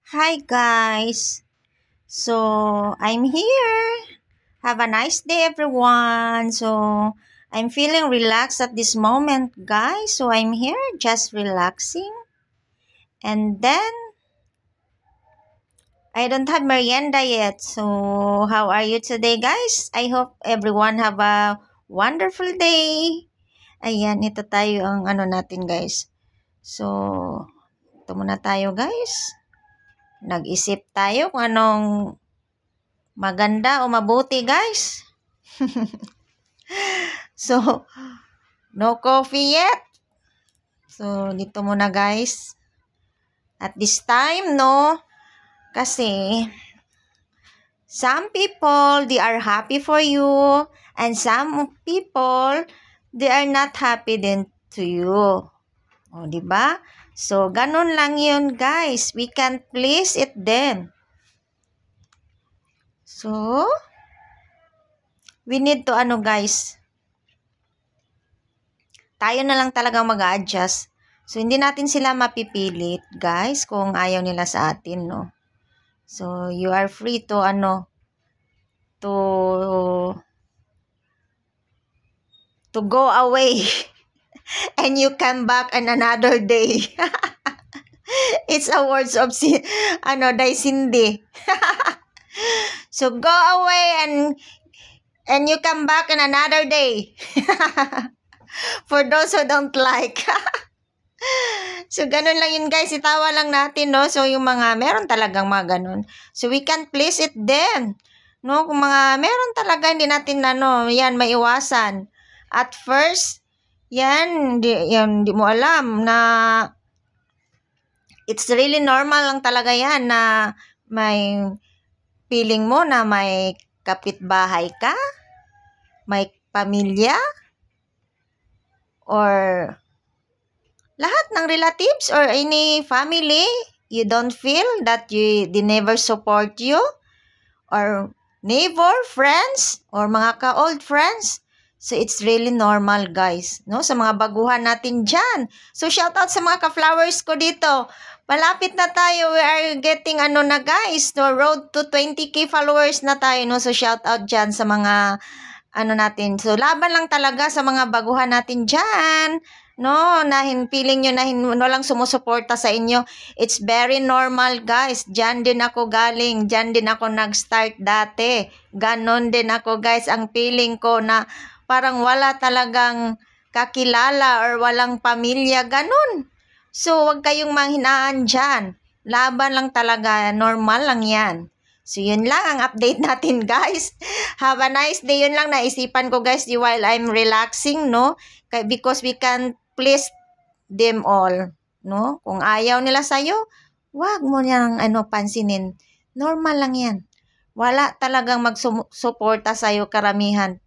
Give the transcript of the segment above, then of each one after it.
Hi guys. So, I'm here. Have a nice day everyone. So, I'm feeling relaxed at this moment, guys. So, I'm here just relaxing. And then I don't have merienda yet. So, how are you today, guys? I hope everyone have a wonderful day. Ayan, ito tayo ang natin, guys. So, ito muna tayo, guys. Nag-isip tayo kung anong maganda o mabuti, guys. So, no coffee yet. So, dito muna, guys. At this time, no. Kasi, some people, they are happy for you. And some people, they are not happy din to you. O, diba? So, ganun lang yun, guys. We can't please it then. So, we need to, guys, tayo na lang talagang mag-a-adjust. So, hindi natin sila mapipilit, guys, kung ayaw nila sa atin, no? So, you are free to, to go away and you come back on another day. It's a words of, Day Cindy. So, go away and you come back on another day. For those who don't like. So, ganun lang yun, guys. Itawa lang natin, no? So, yung mga, meron talagang mga ganun. So, we can't please it then. No? Kung mga, meron talaga, hindi natin, yan, maiwasan. At first, yan, di mo alam na it's really normal lang talaga yan na may feeling mo na may kapitbahay ka, may pamilya, or lahat ng relatives or any family, you don't feel that they never support you, or neighbor, friends, or mga ka-old friends. So, it's really normal, guys, no? Sa mga baguhan natin dyan. So, shout out sa mga ka-flowers ko dito. Malapit na tayo. We are getting, na, guys, no? Road to 20K followers na tayo, no? So, shout out dyan sa mga, natin. So, laban lang talaga sa mga baguhan natin dyan. No, feeling nyo na walang sumusuporta sa inyo. It's very normal, guys. Diyan din ako galing. Diyan din ako nag-start dati. Ganon din ako, guys. Ang feeling ko na parang wala talagang kakilala or walang pamilya. Ganon. So, wag kayong manghinaan dyan. Laban lang talaga. Normal lang yan. So, yun lang ang update natin, guys. Have a nice day. Yun lang naisipan ko, guys, while I'm relaxing, no? Because we can please them all, no? Kung ayaw nila sa'yo, wag mo niyang pansinin. Normal lang yan. Wala talagang magsuporta sa'yo karamihan.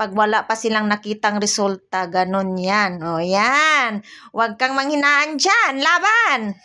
Pag wala pa silang nakitang resulta, ganun yan. O, yan. Wag kang manghinaan dyan. Laban!